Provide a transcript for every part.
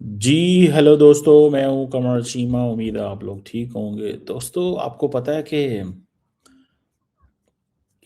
जी, hello दोस्तों, मैं हूँ कमर चीमा। उम्मीद है आप लोग ठीक होंगे। दोस्तों, आपको पता है कि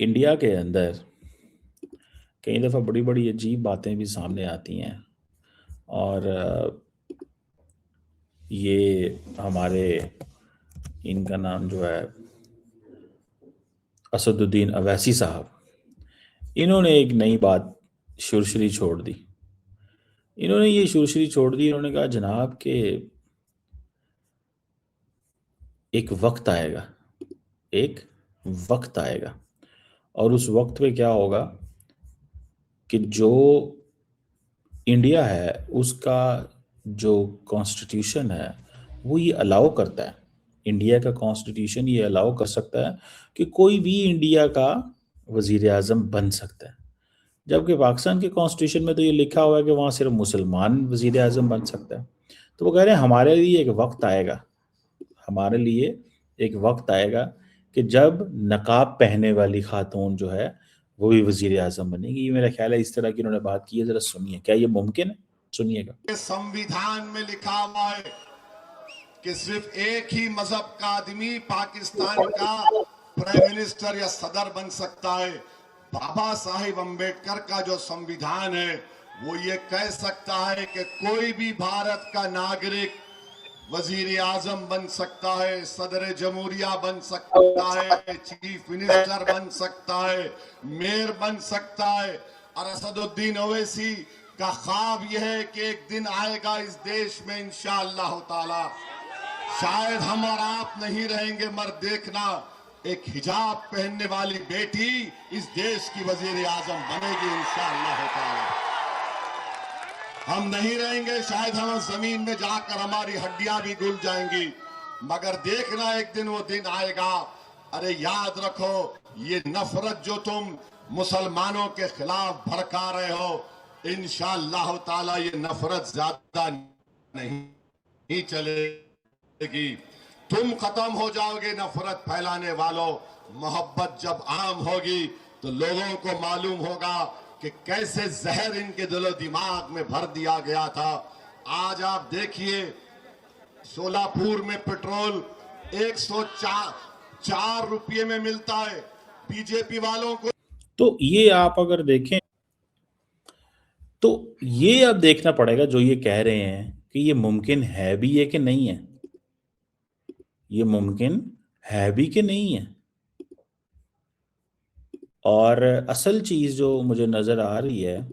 इंडिया के अंदर कई दफ़ा बड़ी-बड़ी अजीब बातें भी सामने आती हैं और ये हमारे इनका नाम जो है असदुद्दीन अवैसी साहब, इन्होंने एक नई बात सुरसरी छोड़ दी। इन्होंने ये सुरसरी छोड़ दी, इन्होंने कहा जनाब कि एक वक़्त आएगा, एक वक़्त आएगा और उस वक़्त पे क्या होगा कि जो इंडिया है उसका जो कॉन्स्टिट्यूशन है वो ये अलाउ करता है। इंडिया का कॉन्स्टिट्यूशन ये अलाउ कर सकता है कि कोई भी इंडिया का वज़ीर आज़म बन सकता है। जबकि पाकिस्तान के कॉन्स्टिट्यूशन में तो ये लिखा हुआ है कि वहाँ सिर्फ मुसलमान वज़ीर आज़म बन सकता है। तो वो कह रहे हैं हमारे लिए एक वक़्त आएगा, हमारे लिए एक वक़्त आएगा कि जब नकाब पहनने वाली खातून जो है वो भी वज़ीर आज़म बनेगी। ये मेरा ख़्याल है इस तरह की उन्होंने बात की है, ज़रा सुनिए, क्या ये मुमकिन है? सुनिएगा। संविधान में लिखा हुआ है कि सिर्फ एक ही मजहब का आदमी पाकिस्तान का प्राइम मिनिस्टर या सदर बन सकता है। बाबा साहिब अंबेडकर का जो संविधान है वो ये कह सकता है कि कोई भी भारत का नागरिक वजीर आजम बन सकता है, सदर जमहूरिया बन सकता है, चीफ मिनिस्टर बन सकता है, मेयर बन सकता है। और असदुद्दीन ओवैसी का ख्वाब यह है कि एक दिन आएगा इस देश में इंशाअल्लाह ताला, शायद हम और आप नहीं रहेंगे मगर देखना, एक हिजाब पहनने वाली बेटी इस देश की वजीर आजम बनेगी इंशाअल्लाह ताला। हम नहीं रहेंगे, शायद हम जमीन में जाकर हमारी हड्डियां भी घुल जाएंगी, मगर देखना एक दिन वो दिन आएगा। अरे याद रखो, ये नफरत जो तुम मुसलमानों के खिलाफ भड़का रहे हो, इंशाअल्लाह ताला ये नफरत ज्यादा नहीं चलेगी। तुम खत्म हो जाओगे नफरत फैलाने वालों। मोहब्बत जब आम होगी तो लोगों को मालूम होगा कि कैसे जहर इनके दिलो दिमाग में भर दिया गया था। आज आप देखिए, सोलापुर में पेट्रोल 104 रुपये में मिलता है बीजेपी वालों को। तो ये आप अगर देखें तो ये अब देखना पड़ेगा जो ये कह रहे हैं कि ये मुमकिन है भी है कि नहीं है। ये मुमकिन है भी कि नहीं है। और असल चीज़ जो मुझे नज़र आ रही है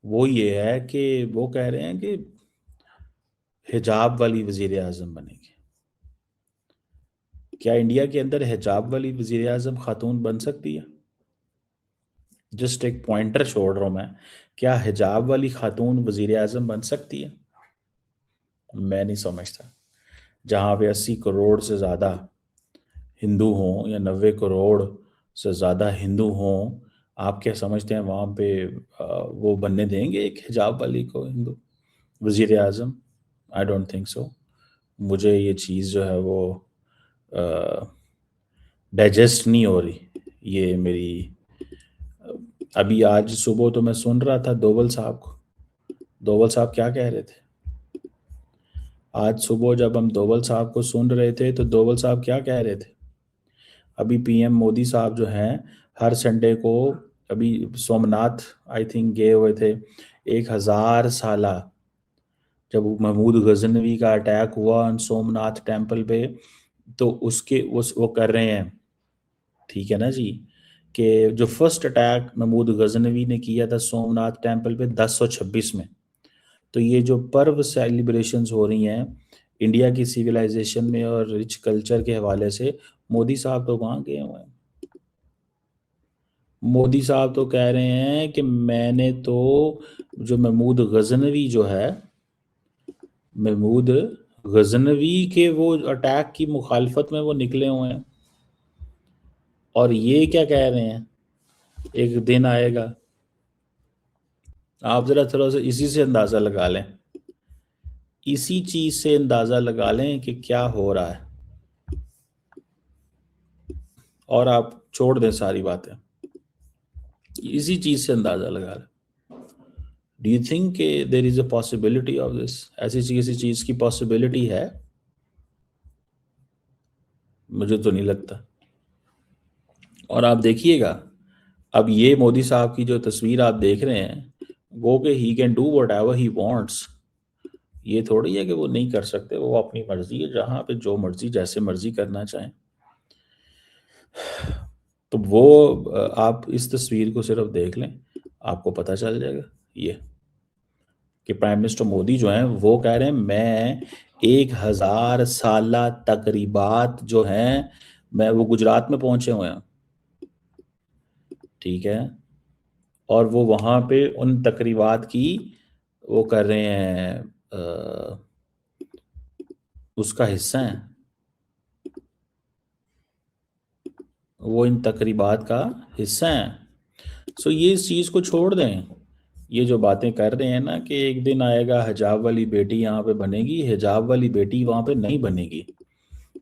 वो ये है कि वो कह रहे हैं कि हिजाब वाली वज़ीर आज़म बनेगी। क्या इंडिया के अंदर हिजाब वाली वज़ीर आज़म खातून बन सकती है? जस्ट एक पॉइंटर छोड़ रहा हूँ मैं। क्या हिजाब वाली खातून वज़ीर आज़म बन सकती है? मैं नहीं समझता। जहाँ पे 80 करोड़ से ज़्यादा हिंदू हों या 90 करोड़ से ज़्यादा हिंदू हों, आप क्या समझते हैं वहाँ पे वो बनने देंगे एक हिजाब वाली को हिंदू वज़ीर आज़म? I don't think so. मुझे ये चीज़ जो है वो डाइजेस्ट नहीं हो रही। ये मेरी अभी आज सुबह तो मैं सुन रहा था दोवल साहब को। दोवल साहब क्या कह रहे थे? आज सुबह जब हम दोवल साहब को सुन रहे थे तो दोवल साहब क्या कह रहे थे? अभी पीएम मोदी साहब जो हैं हर संडे को अभी सोमनाथ आई थिंक गए हुए थे। 1000 साला जब महमूद गजनवी का अटैक हुआ सोमनाथ टेम्पल पे, तो उसके उस वो कर रहे हैं, ठीक है ना जी, कि जो फर्स्ट अटैक महमूद गजनवी ने किया था सोमनाथ टेम्पल पे 1026 में। तो ये जो पर्व सेलिब्रेशंस हो रही हैं इंडिया की सिविलाइजेशन में और रिच कल्चर के हवाले से, मोदी साहब तो वहाँ गए हुए हैं। मोदी साहब तो कह रहे हैं कि मैंने तो जो महमूद गजनवी जो है, महमूद गजनवी के वो अटैक की मुखालफत में वो निकले हुए हैं। और ये क्या कह रहे हैं एक दिन आएगा। आप ज़रा थोड़ा सा इसी से अंदाज़ा लगा लें, इसी चीज़ से अंदाज़ा लगा लें कि क्या हो रहा है, और आप छोड़ दें सारी बातें, इसी चीज़ से अंदाज़ा लगा लें। Do you think there is a possibility of this? ऐसी किसी चीज की पॉसिबिलिटी है? मुझे तो नहीं लगता। और आप देखिएगा, अब ये मोदी साहब की जो तस्वीर आप देख रहे हैं, वो कि he can do what ever he wants, ये थोड़ी है कि वो नहीं कर सकते। वो अपनी मर्जी है, जहाँ पे जो मर्जी जैसे मर्जी करना चाहें। तो वो आप इस तस्वीर को सिर्फ देख लें, आपको पता चल जाएगा ये कि प्राइम मिनिस्टर मोदी जो हैं वो कह रहे हैं मैं 1000 साला तकरीबात जो हैं, मैं वो गुजरात में पहुंचे हुए हैं, ठीक है, और वो वहां पे उन तकरीबात की वो कर रहे हैं, उसका हिस्सा है, वो इन तकरीबात का हिस्सा है। सो ये इस चीज़ को छोड़ दें। ये जो बातें कर रहे हैं ना कि एक दिन आएगा हिजाब वाली बेटी यहाँ पे बनेगी, हिजाब वाली बेटी वहाँ पे नहीं बनेगी।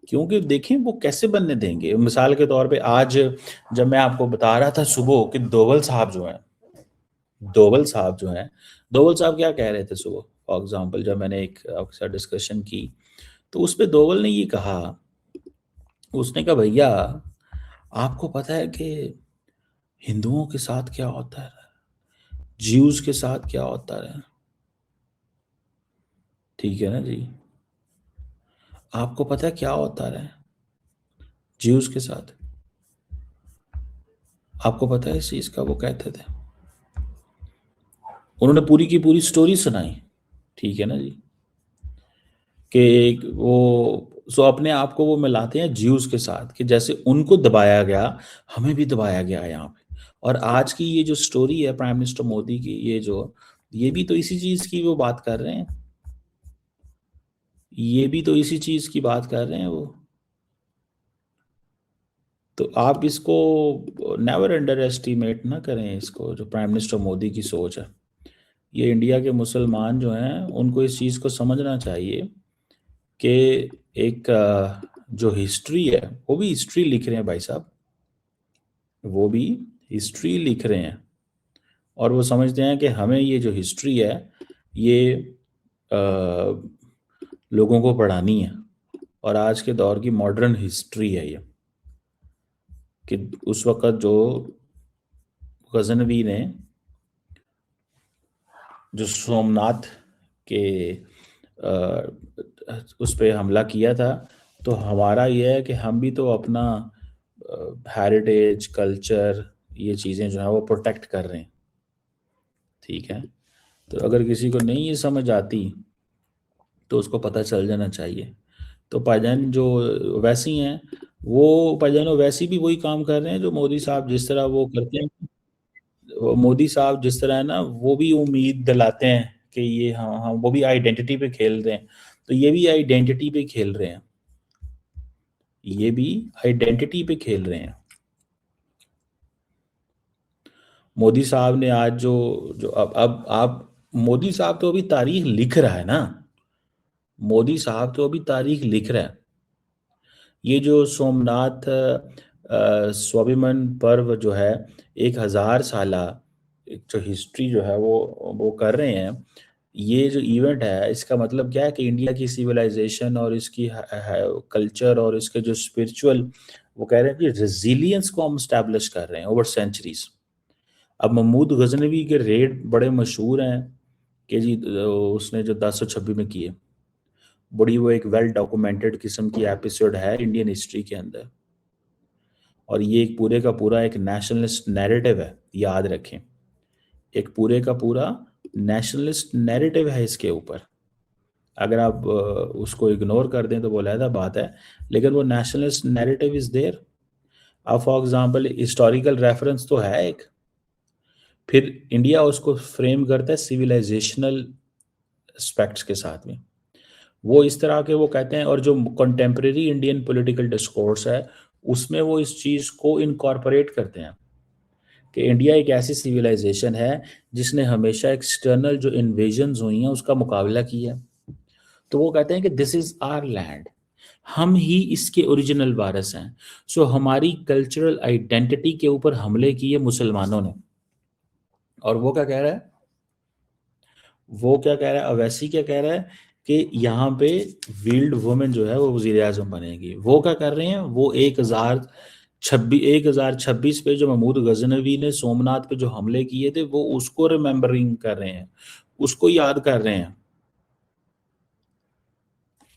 क्योंकि देखें वो कैसे बनने देंगे। मिसाल के तौर पे आज जब मैं आपको बता रहा था सुबह कि दोवल साहब जो हैं, दोवल साहब जो हैं, दोवल साहब क्या कह रहे थे सुबह, फॉर एग्जांपल जब मैंने एक आपके साथ डिस्कशन की, तो उस पे दोवल ने ये कहा, उसने कहा भैया आपको पता है कि हिंदुओं के साथ क्या होता है, ज्यूज के साथ क्या होता है? ठीक है ना जी, आपको पता है क्या होता है ज्यूज के साथ? आपको पता है इस चीज का? वो कहते थे, उन्होंने पूरी की पूरी स्टोरी सुनाई, ठीक है ना जी, कि वो सो अपने आप को वो मिलाते हैं ज्यूज के साथ, कि जैसे उनको दबाया गया हमें भी दबाया गया है यहाँ पे। और आज की ये जो स्टोरी है प्राइम मिनिस्टर मोदी की, ये भी तो इसी चीज की वो बात कर रहे हैं, ये भी तो इसी चीज की बात कर रहे हैं वो। तो आप इसको नेवर अंडर एस्टिमेट ना करें, इसको जो प्राइम मिनिस्टर मोदी की सोच है। ये इंडिया के मुसलमान जो हैं उनको इस चीज़ को समझना चाहिए कि एक जो हिस्ट्री है वो भी हिस्ट्री लिख रहे हैं भाई साहब, वो भी हिस्ट्री लिख रहे हैं, और वो समझते हैं कि हमें ये जो हिस्ट्री है ये आ, लोगों को पढ़ानी है। और आज के दौर की मॉडर्न हिस्ट्री है ये, कि उस वक़्त जो गजनवी ने जो सोमनाथ के उस पे हमला किया था, तो हमारा ये है कि हम भी तो अपना हेरिटेज कल्चर ये चीज़ें जो है वो प्रोटेक्ट कर रहे हैं, ठीक है। तो अगर किसी को नहीं ये समझ आती तो उसको पता चल जाना चाहिए। तो भाईजान जो वैसी हैं, वो भाईजान वैसी भी वही काम कर रहे हैं जो मोदी साहब जिस तरह वो करते हैं। मोदी साहब जिस तरह है ना, वो भी उम्मीद दिलाते हैं कि ये हाँ हाँ, वो भी आइडेंटिटी पे खेल रहे हैं, तो ये भी आइडेंटिटी पे खेल रहे हैं, ये भी आइडेंटिटी पे खेल रहे हैं। मोदी साहब ने आज जो जो अब आप मोदी साहब तो अभी तारीख लिख रहा है ना, मोदी साहब तो अभी तारीख लिख रहा है। ये जो सोमनाथ स्वाभिमान पर्व जो है 1000 साला एक जो हिस्ट्री जो है वो कर रहे हैं, ये जो इवेंट है इसका मतलब क्या है कि इंडिया की सिविलाइजेशन और इसकी कल्चर और इसके जो स्पिरिचुअल, वो कह रहे हैं कि रेजिलियंस को हम स्टैब्लिश कर रहे हैं ओवर सेंचुरीज। अब महमूद गजनवी के रेड बड़े मशहूर हैं कि जी उसने जो 1026 में किए, बड़ी वो एक वेल डॉक्यूमेंटेड किस्म की एपिसोड है इंडियन हिस्ट्री के अंदर, और ये एक पूरे का पूरा एक नेशनलिस्ट नैरेटिव है, याद रखें, एक पूरे का पूरा नेशनलिस्ट नैरेटिव है इसके ऊपर। अगर आप उसको इग्नोर कर दें तो वो अलग बात है, लेकिन वो नेशनलिस्ट नैरेटिव इज देयर। अब फॉर एग्जांपल हिस्टोरिकल रेफरेंस तो है एक, फिर इंडिया उसको फ्रेम करता है सिविलाइजेशनल एस्पेक्ट्स के साथ में, वो इस तरह के वो कहते हैं। और जो कंटेम्प्रेरी इंडियन पॉलिटिकल डिस्कोर्स है उसमें वो इस चीज़ को इनकॉर्पोरेट करते हैं कि इंडिया एक ऐसी सिविलाइजेशन है जिसने हमेशा एक्सटर्नल जो इन्वेजन्स हुई हैं उसका मुकाबला किया। तो वो कहते हैं कि दिस इज आवर लैंड, हम ही इसके ओरिजिनल वारिस हैं। सो हमारी कल्चरल आइडेंटिटी के ऊपर हमले किए मुसलमानों ने। और वो क्या कह रहा है वो क्या कह रहा है, अवैसी क्या कह रहा है कि यहाँ पे वील्ड वुमेन जो है वो वजीर आजम बनेगी। वो क्या कर रहे हैं, वो 1026 पे जो महमूद गजनवी ने सोमनाथ पे जो हमले किए थे वो उसको रिमेम्बरिंग कर रहे हैं, उसको याद कर रहे हैं।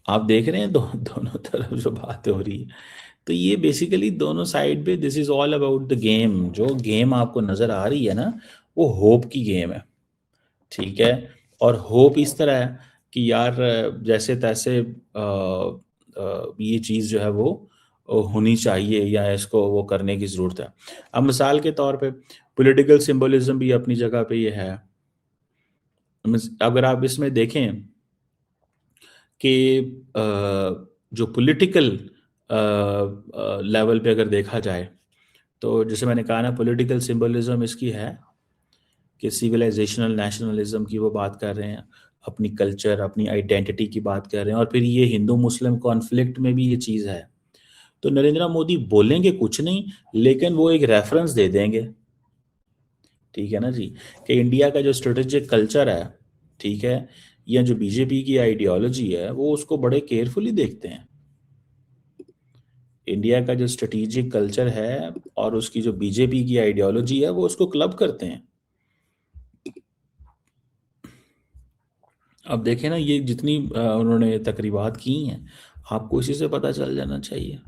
आप देख रहे हैं दोनों तरफ जो बात हो रही है। तो ये बेसिकली दोनों साइड पे this is all about the game. जो गेम आपको नजर आ रही है ना, वो होप की गेम है, ठीक है। और होप इस तरह है कि यार जैसे तैसे ये चीज़ जो है वो होनी चाहिए या इसको वो करने की ज़रूरत है। अब मिसाल के तौर पे पॉलिटिकल सिंबलिज्म भी अपनी जगह पे ये है। अगर आप इसमें देखें कि जो पॉलिटिकल लेवल पे अगर देखा जाए, तो जैसे मैंने कहा ना, पॉलिटिकल सिंबलिज्म इसकी है कि सिविलाइजेशनल नेशनलिज्म की वो बात कर रहे हैं, अपनी कल्चर अपनी आइडेंटिटी की बात कर रहे हैं, और फिर ये हिंदू मुस्लिम कॉन्फ्लिक्ट में भी ये चीज़ है। तो नरेंद्र मोदी बोलेंगे कुछ नहीं, लेकिन वो एक रेफरेंस दे देंगे, ठीक है ना जी, कि इंडिया का जो स्ट्रेटेजिक कल्चर है, ठीक है, या जो बीजेपी की आइडियोलॉजी है वो उसको बड़े केयरफुली देखते हैं। इंडिया का जो स्ट्रेटेजिक कल्चर है और उसकी जो बीजेपी की आइडियोलॉजी है वो उसको क्लब करते हैं। अब देखें ना, ये जितनी उन्होंने तकरीबात की हैं, आपको इसी से पता चल जाना चाहिए।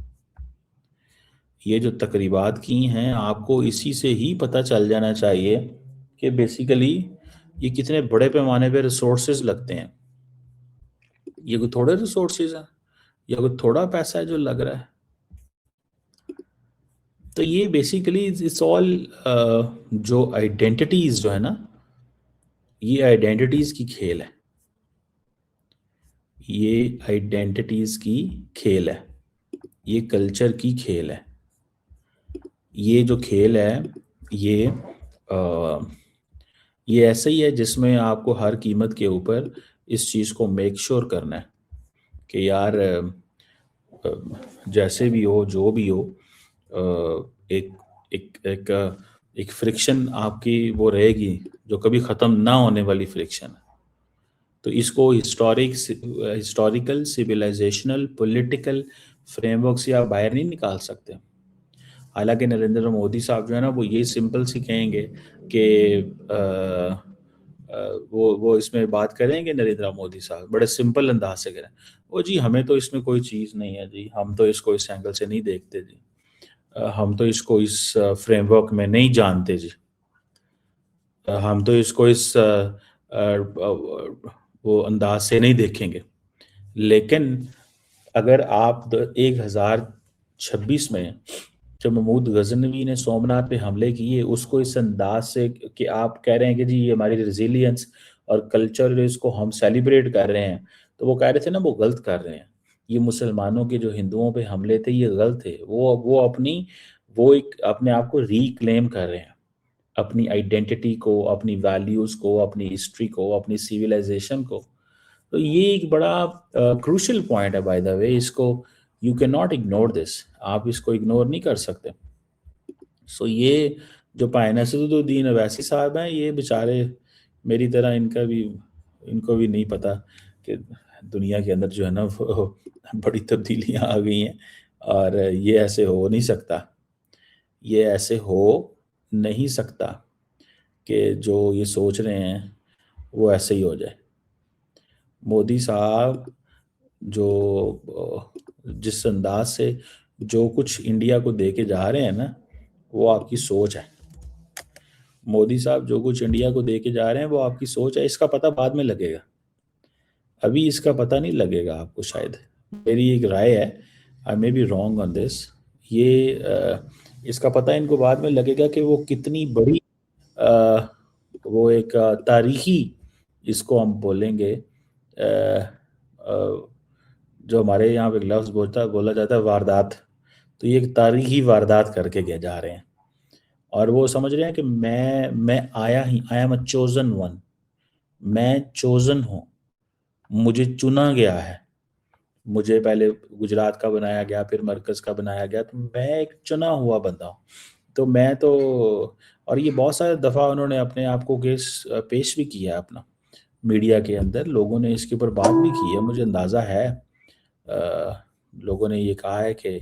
ये जो तकरीबात की हैं आपको इसी से ही पता चल जाना चाहिए कि बेसिकली ये कितने बड़े पैमाने पे रिसोर्सेज लगते हैं। ये कोई थोड़े रिसोर्सेज हैं या कोई थोड़ा पैसा है जो लग रहा है। तो ये बेसिकली इट्स ऑल जो आइडेंटिटीज जो है ना, ये आइडेंटिटीज की खेल है। ये आइडेंटिटीज की खेल है, ये कल्चर की खेल है। ये जो खेल है ये ये ऐसा ही है जिसमें आपको हर कीमत के ऊपर इस चीज़ को मेक श्योर करना है कि यार जैसे भी हो जो भी हो, एक एक एक एक फ्रिक्शन आपकी वो रहेगी जो कभी ख़त्म ना होने वाली फ्रिक्शन। तो इसको हिस्टोरिकल सिविलाइजेशनल पॉलिटिकल फ्रेमवर्क से आप बाहर नहीं निकाल सकते। हालांकि नरेंद्र मोदी साहब जो है ना, वो ये सिंपल सी कहेंगे कि वो इसमें बात करेंगे, नरेंद्र मोदी साहब बड़े सिंपल अंदाज से करें, वो जी हमें तो इसमें कोई चीज़ नहीं है जी, हम तो इसको इस एंगल से नहीं देखते जी, हम तो इसको इस फ्रेमवर्क में नहीं जानते जी, हम तो इसको इस वो अंदाज से नहीं देखेंगे। लेकिन अगर आप 1026 में जब महमूद गजनवी ने सोमनाथ पे हमले किए उसको इस अंदाज से कि आप कह रहे हैं कि जी ये हमारी रिजिलियंस और कल्चर जो इसको हम सेलिब्रेट कर रहे हैं, तो वो कह रहे थे ना वो गलत कर रहे हैं। ये मुसलमानों के जो हिंदुओं पे हमले थे ये गलत थे। वो एक अपने आप को रिक्लेम कर रहे हैं, अपनी आइडेंटिटी को, अपनी वैल्यूज को, अपनी हिस्ट्री को, अपनी सिविलाइजेशन को। तो ये एक बड़ा क्रूशियल पॉइंट है बाय द वे। इसको you can not ignore this, आप इसको इग्नोर नहीं कर सकते। सो ये जो पाए नसीरुद्दीन अवैसी साहब हैं, ये बेचारे मेरी तरह इनको भी नहीं पता कि दुनिया के अंदर जो है ना वो बड़ी तब्दीलियां आ गई हैं, और ये ऐसे हो नहीं सकता। ये ऐसे हो नहीं सकता कि जो ये सोच रहे हैं वो ऐसे ही हो जाए। मोदी साहब जो जिस अंदाज से जो कुछ इंडिया को दे के जा रहे हैं ना, वो आपकी सोच है। मोदी साहब जो कुछ इंडिया को दे के जा रहे हैं वो आपकी सोच है। इसका पता बाद में लगेगा, अभी इसका पता नहीं लगेगा आपको शायद। मेरी एक राय है, I may be wrong on this, ये इसका पता इनको बाद में लगेगा कि वो कितनी बड़ी वो एक तारीखी, इसको हम बोलेंगे जो हमारे यहाँ पे एक लफ्ज़ बोला जाता है वारदात। तो ये एक तारीखी वारदात करके गए जा रहे हैं, और वो समझ रहे हैं कि मैं आया ही, I am a chosen one, मैं चोजन हूँ, मुझे चुना गया है। मुझे पहले गुजरात का बनाया गया, फिर मरकज का बनाया गया, तो मैं एक चुना हुआ बंदा हूँ। तो मैं तो, और ये बहुत सारे दफ़ा उन्होंने अपने आप को केस पेश भी किया है अपना, मीडिया के अंदर लोगों ने इसके ऊपर बात भी की है, मुझे अंदाज़ा है। लोगों ने ये कहा है कि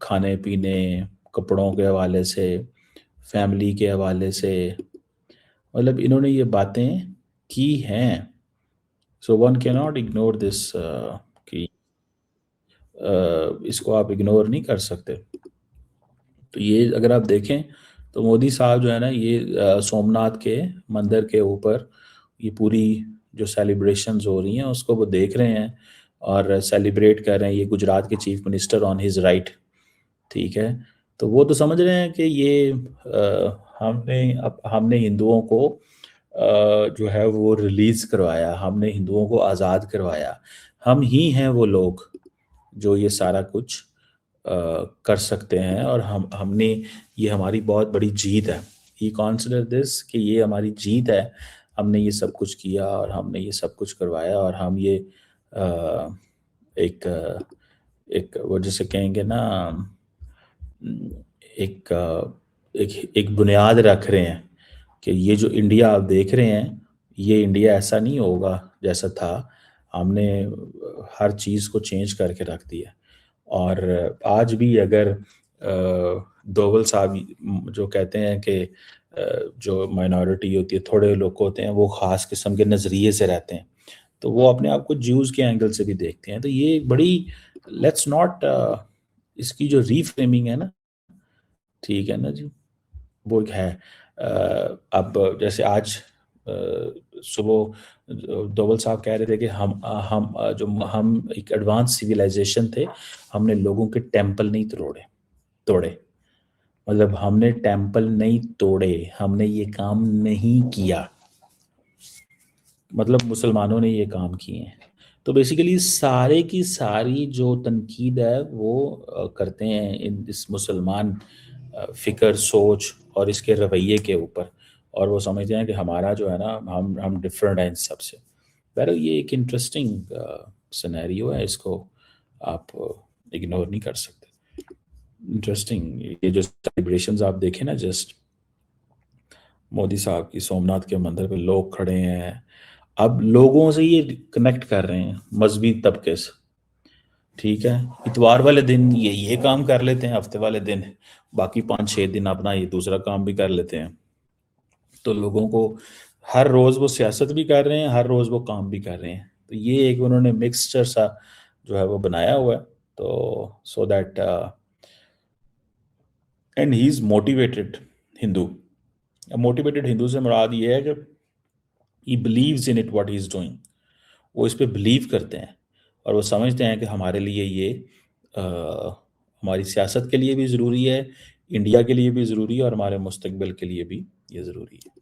खाने पीने, कपड़ों के हवाले से, फैमिली के हवाले से, मतलब इन्होंने ये बातें की हैं। So one can not ignore this, कि इसको आप इग्नोर नहीं कर सकते। तो ये अगर आप देखें तो मोदी साहब जो है ना, ये सोमनाथ के मंदिर के ऊपर ये पूरी जो सेलिब्रेशंस हो रही हैं उसको वो देख रहे हैं और सेलिब्रेट कर रहे हैं। ये गुजरात के chief minister on his right, ठीक है। तो वो तो समझ रहे हैं कि ये हमने हिंदुओं को जो है वो रिलीज करवाया, हमने हिंदुओं को आज़ाद करवाया, हम ही हैं वो लोग जो ये सारा कुछ कर सकते हैं, और हमने, ये हमारी बहुत बड़ी जीत है। ही कॉन्सिडर दिस कि ये हमारी जीत है, हमने ये सब कुछ किया और हमने ये सब कुछ करवाया, और हम ये एक एक वो जैसे कहेंगे ना, एक एक बुनियाद रख रहे हैं कि ये जो इंडिया आप देख रहे हैं, ये इंडिया ऐसा नहीं होगा जैसा था, हमने हर चीज़ को चेंज करके रख दिया। और आज भी अगर दोवल साहब जो कहते हैं कि जो माइनॉरिटी होती है, थोड़े लोग होते हैं, वो ख़ास किस्म के नज़रिए से रहते हैं, तो वो अपने आप को ज्यूज़ के एंगल से भी देखते हैं। तो ये बड़ी, लेट्स नॉट, इसकी जो रीफ्रेमिंग है ना, ठीक है ना जी, वो एक है। अब जैसे आज सुबह दोवल साहब कह रहे थे कि हम एक एडवांस सिविलाइजेशन थे, हमने लोगों के टेम्पल नहीं तोड़े तोड़े मतलब हमने टेम्पल नहीं तोड़े, हमने ये काम नहीं किया, मतलब मुसलमानों ने ये काम किए हैं। तो बेसिकली सारे की सारी जो तनकीद है वो करते हैं इस मुसलमान फिक्र, सोच और इसके रवैये के ऊपर, और वो समझते हैं कि हमारा जो है ना, हम डिफरेंट हैं इन सबसे। बहरहाल ये एक इंटरेस्टिंग सिनेरियो है, इसको आप इग्नोर नहीं कर सकते। इंटरेस्टिंग, ये जो सेलिब्रेशंस आप देखें ना, जस्ट मोदी साहब की सोमनाथ के मंदिर पे लोग खड़े हैं, अब लोगों से ये कनेक्ट कर रहे हैं मजहबी तबके से, ठीक है। इतवार वाले दिन ये काम कर लेते हैं, हफ्ते वाले दिन बाकी 5-6 दिन अपना ये दूसरा काम भी कर लेते हैं। तो लोगों को हर रोज वो सियासत भी कर रहे हैं, हर रोज वो काम भी कर रहे हैं। तो ये एक उन्होंने मिक्सचर सा जो है वो बनाया हुआ है, तो so that and he is motivated Hindu. Motivated Hindu से मुराद ये है कि he believes in it what he is doing, वो इस पे बिलीव करते हैं और वो समझते हैं कि हमारे लिए ये हमारी सियासत के लिए भी ज़रूरी है, इंडिया के लिए भी ज़रूरी है, और हमारे मुस्तकबिल के लिए भी ये ज़रूरी है।